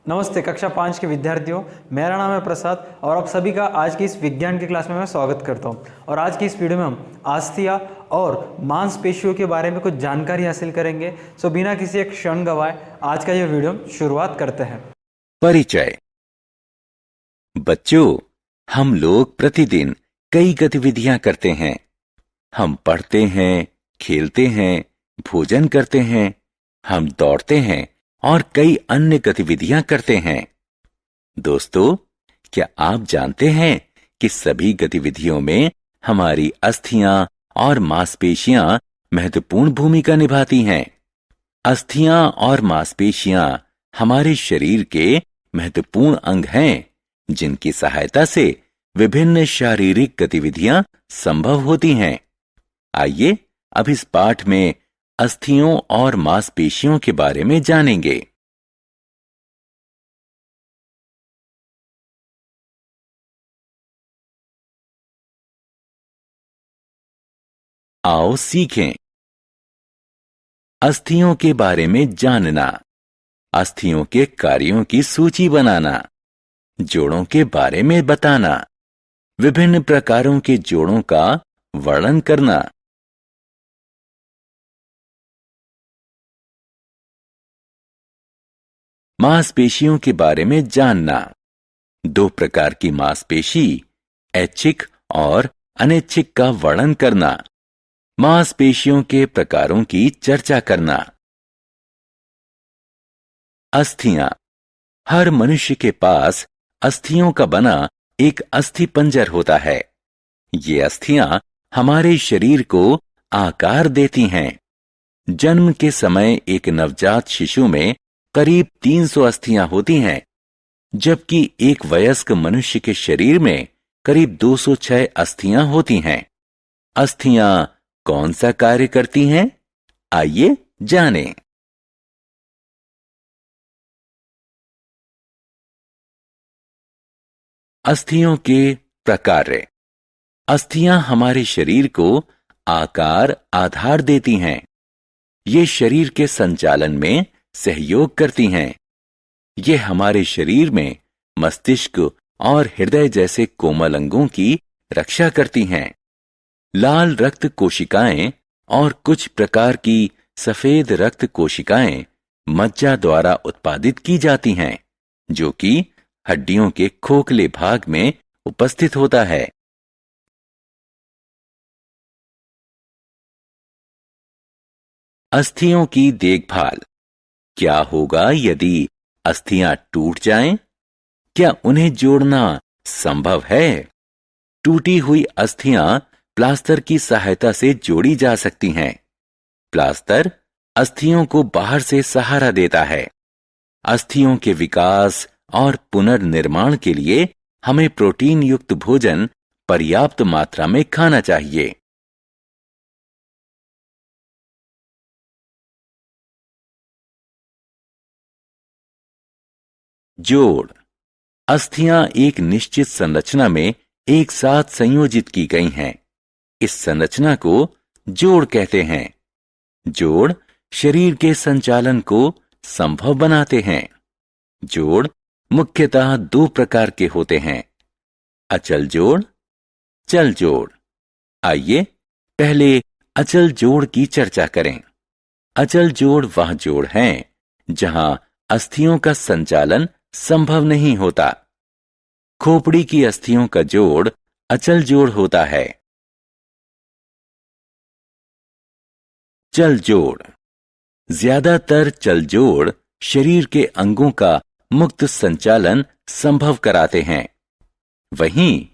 नमस्ते कक्षा 5 के विद्यार्थियों, मेरा नाम है प्रसाद और आप सभी का आज की इस विज्ञान की क्लास में मैं स्वागत करता हूं। और आज की इस वीडियो में हम अस्थियां और मांसपेशियों के बारे में कुछ जानकारी हासिल करेंगे। सो बिना किसी एक क्षण गवाए आज का ये वीडियो शुरुआत करते हैं। परिचय। बच्चों, हम लोग प्रतिदिन कई गतिविधियां करते हैं। हम पढ़ते हैं, खेलते हैं, भोजन करते हैं, हम दौड़ते हैं और कई अन्य गतिविधियां करते हैं। दोस्तों, क्या आप जानते हैं कि सभी गतिविधियों में हमारी अस्थियां और मांसपेशियां महत्वपूर्ण भूमिका निभाती हैं? अस्थियां और मांसपेशियां हमारे शरीर के महत्वपूर्ण अंग हैं, जिनकी सहायता से विभिन्न शारीरिक गतिविधियां संभव होती हैं। आइए अब इस पाठ में अस्थियों और मांसपेशियों के बारे में जानेंगे। आओ सीखें। अस्थियों के बारे में जानना, अस्थियों के कार्यों की सूची बनाना, जोड़ों के बारे में बताना, विभिन्न प्रकारों के जोड़ों का वर्णन करना। मांसपेशियों के बारे में जानना, दो प्रकार की मांसपेशी, ऐच्छिक और अनैच्छिक का वर्णन करना, मांसपेशियों के प्रकारों की चर्चा करना। अस्थियां। हर मनुष्य के पास अस्थियों का बना एक अस्थिपंजर होता है। ये अस्थियां हमारे शरीर को आकार देती हैं। जन्म के समय एक नवजात शिशु में करीब 300 अस्थियां होती हैं, जबकि एक वयस्क मनुष्य के शरीर में करीब 206 अस्थियां होती हैं। अस्थियां कौन सा कार्य करती हैं? आइए जानें। अस्थियों के प्रकार। अस्थियां हमारे शरीर को आकार, आधार देती हैं। ये शरीर के संचालन में सहयोग करती हैं। ये हमारे शरीर में मस्तिष्क और हृदय जैसे कोमल अंगों की रक्षा करती हैं। लाल रक्त कोशिकाएं और कुछ प्रकार की सफेद रक्त कोशिकाएं मज्जा द्वारा उत्पादित की जाती हैं, जो कि हड्डियों के खोखले भाग में उपस्थित होता है। अस्थियों की देखभाल। क्या होगा यदि अस्थियां टूट जाएं? क्या उन्हें जोड़ना संभव है? टूटी हुई अस्थियां प्लास्टर की सहायता से जोड़ी जा सकती हैं। प्लास्टर अस्थियों को बाहर से सहारा देता है। अस्थियों के विकास और पुनर्निर्माण के लिए हमें प्रोटीन युक्त भोजन पर्याप्त मात्रा में खाना चाहिए। जोड़। अस्थियां एक निश्चित संरचना में एक साथ संयोजित की गई हैं। इस संरचना को जोड़ कहते हैं। जोड़ शरीर के संचालन को संभव बनाते हैं। जोड़ मुख्यतः दो प्रकार के होते हैं, अचल जोड़, चल जोड़। आइए पहले अचल जोड़ की चर्चा करें। अचल जोड़ वह जोड़ हैं जहां अस्थियों का संचालन संभव नहीं होता। खोपड़ी की अस्थियों का जोड़ अचल जोड़ होता है। चल जोड़। ज्यादातर चल जोड़ शरीर के अंगों का मुक्त संचालन संभव कराते हैं। वहीं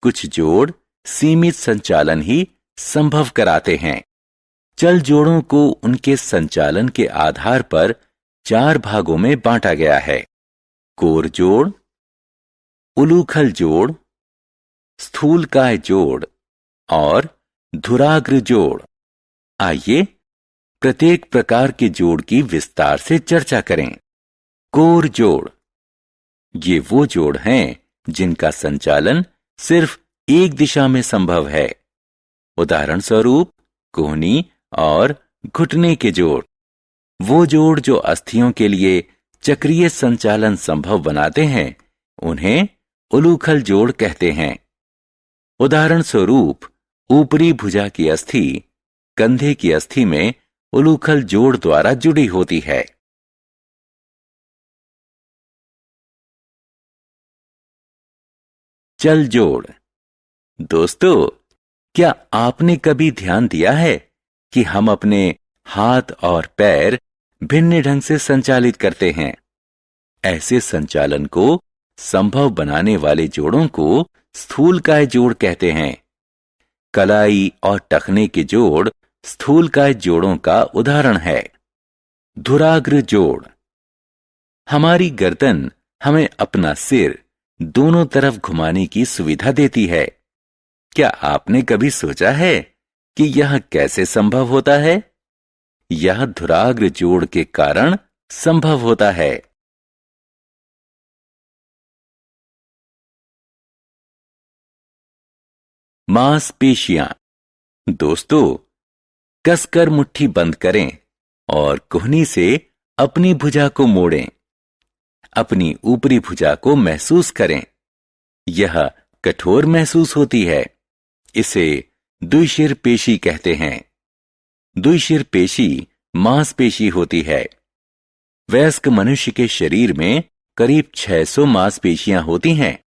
कुछ जोड़ सीमित संचालन ही संभव कराते हैं। चल जोड़ों को उनके संचालन के आधार पर 4 भागों में बांटा गया है: कोर जोड़, उलूखल जोड़, स्थूलकाय जोड़ और धुराग्र जोड़। आइए प्रत्येक प्रकार के जोड़ की विस्तार से चर्चा करें। कोर जोड़। ये वो जोड़ हैं जिनका संचालन सिर्फ एक दिशा में संभव है। उदाहरण स्वरूप कोहनी और घुटने के जोड़। वो जोड़ जो अस्थियों के लिए चक्रीय संचालन संभव बनाते हैं, उन्हें उलूखल जोड़ कहते हैं। उदाहरण स्वरूप ऊपरी भुजा की अस्थि कंधे की अस्थि में उलूखल जोड़ द्वारा जुड़ी होती है। चल जोड़। दोस्तों, क्या आपने कभी ध्यान दिया है कि हम अपने हाथ और पैर भिन्न ढंग से संचालित करते हैं? ऐसे संचालन को संभव बनाने वाले जोड़ों को स्थूलकाय जोड़ कहते हैं। कलाई और टखने के जोड़ स्थूलकाय जोड़ों का उदाहरण है। धुराग्र जोड़। हमारी गर्दन हमें अपना सिर दोनों तरफ घुमाने की सुविधा देती है। क्या आपने कभी सोचा है कि यह कैसे संभव होता है? यह धुराग्र जोड़ के कारण संभव होता है। मांसपेशियां। दोस्तों, कसकर मुट्ठी बंद करें और कोहनी से अपनी भुजा को मोड़ें। अपनी ऊपरी भुजा को महसूस करें। यह कठोर महसूस होती है। इसे द्विशिर पेशी कहते हैं। द्विशिर पेशी मांसपेशी होती है। वयस्क मनुष्य के शरीर में करीब 600 मांसपेशियां होती हैं।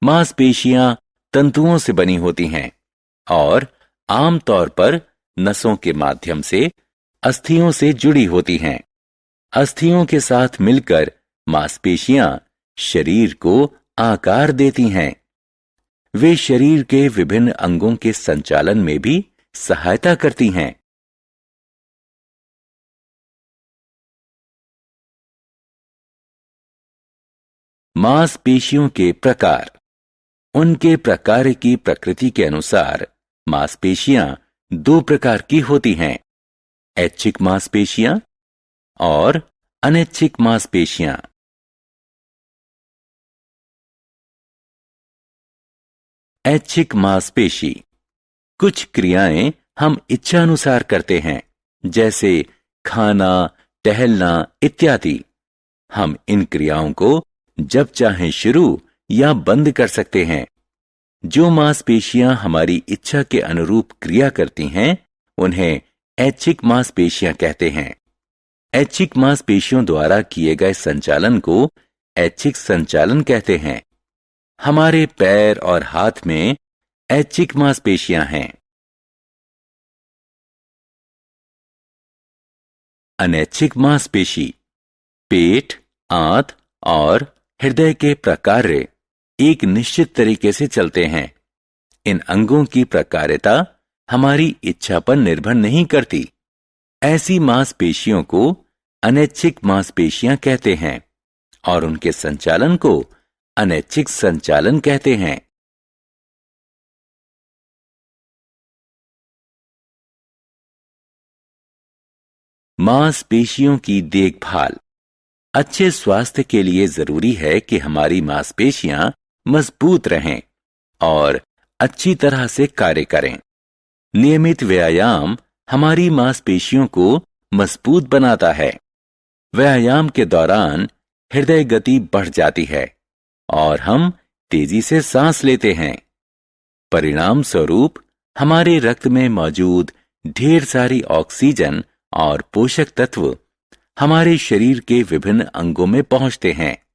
मांसपेशियां तंतुओं से बनी होती हैं और आमतौर पर नसों के माध्यम से अस्थियों से जुड़ी होती हैं। अस्थियों के साथ मिलकर मांसपेशियां शरीर को आकार देती हैं। वे शरीर के विभिन्न अंगों के संचालन में भी सहायता करती हैं। मांसपेशियों के प्रकार। उनके प्रकार की प्रकृति के अनुसार मांसपेशियां दो प्रकार की होती हैं, ऐच्छिक मांसपेशियां और अनैच्छिक मांसपेशियां। ऐच्छिक मांसपेशी। कुछ क्रियाएं हम इच्छानुसार करते हैं, जैसे खाना, टहलना इत्यादि। हम इन क्रियाओं को जब चाहें शुरू या बंद कर सकते हैं। जो मांसपेशियां हमारी इच्छा के अनुरूप क्रिया करती हैं, उन्हें ऐच्छिक मांसपेशियां कहते हैं। ऐच्छिक मांसपेशियों द्वारा किए गए संचालन को ऐच्छिक संचालन कहते हैं। हमारे पैर और हाथ में ऐच्छिक मांसपेशियां हैं। अनैच्छिक मांसपेशी। पेट, आंत और हृदय के प्रकार्य एक निश्चित तरीके से चलते हैं। इन अंगों की प्रकार्यता हमारी इच्छा पर निर्भर नहीं करती। ऐसी मांसपेशियों को अनैच्छिक मांसपेशियां कहते हैं और उनके संचालन को अनैच्छिक संचालन कहते हैं। मांसपेशियों की देखभाल। अच्छे स्वास्थ्य के लिए जरूरी है कि हमारी मांसपेशियां मजबूत रहें और अच्छी तरह से कार्य करें। नियमित व्यायाम हमारी मांसपेशियों को मजबूत बनाता है। व्यायाम के दौरान हृदय गति बढ़ जाती है और हम तेजी से सांस लेते हैं। परिणाम स्वरूप हमारे रक्त में मौजूद ढेर सारी ऑक्सीजन और पोषक तत्व हमारे शरीर के विभिन्न अंगों में पहुंचते हैं।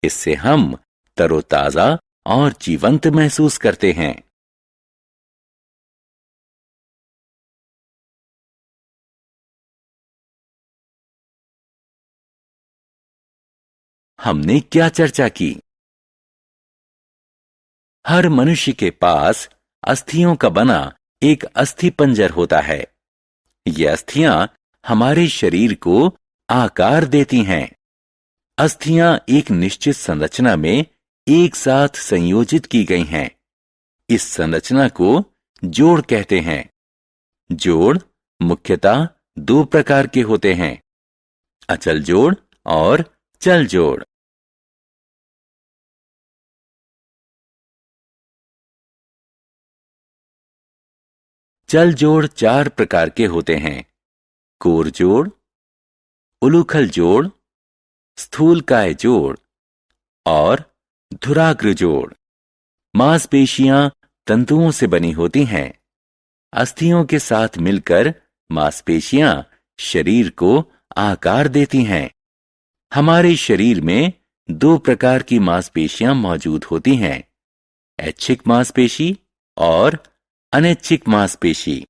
इससे हम तरोताजा और जीवंत महसूस करते हैं। हमने क्या चर्चा की? हर मनुष्य के पास अस्थियों का बना एक अस्थि पंजर होता है। ये अस्थियां हमारे शरीर को आकार देती हैं। अस्थियां एक निश्चित संरचना में एक साथ संयोजित की गई हैं। इस संरचना को जोड़ कहते हैं। जोड़ मुख्यतः दो प्रकार के होते हैं, अचल जोड़ और चल जोड़। चल जोड़ चार प्रकार के होते हैं, कोर जोड़, उलूखल जोड़, स्थूलकाय जोड़ और धुराग्र जोड़। मांसपेशियां तंतुओं से बनी होती हैं। अस्थियों के साथ मिलकर मांसपेशियां शरीर को आकार देती हैं। हमारे शरीर में 2 प्रकार की मांसपेशियां मौजूद होती हैं, ऐच्छिक मांसपेशी और अनैच्छिक मांसपेशी।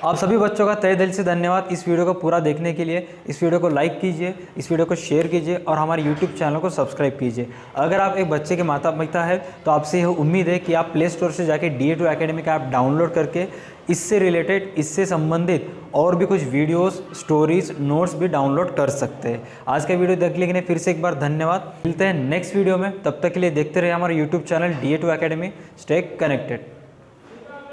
आप सभी बच्चों का तहे दिल से धन्यवाद इस वीडियो को पूरा देखने के लिए। इस वीडियो को लाइक कीजिए, इस वीडियो को शेयर कीजिए और हमारे YouTube चैनल को सब्सक्राइब कीजिए। अगर आप एक बच्चे के माता पिता है तो आपसे यह उम्मीद है कि आप प्ले स्टोर से जाके DA2 एकेडमी का ऐप डाउनलोड करके इससे रिलेटेड, इससे संबंधित और भी कुछ वीडियोस, स्टोरीज, नोट्स भी डाउनलोड कर सकते हैं। आज का वीडियो देखने के लिए फिर से एक बार धन्यवाद। मिलते हैं नेक्स्ट वीडियो में, तब तक के लिए देखते रहिए हमारा YouTube channel DA2 academy. Stay connected.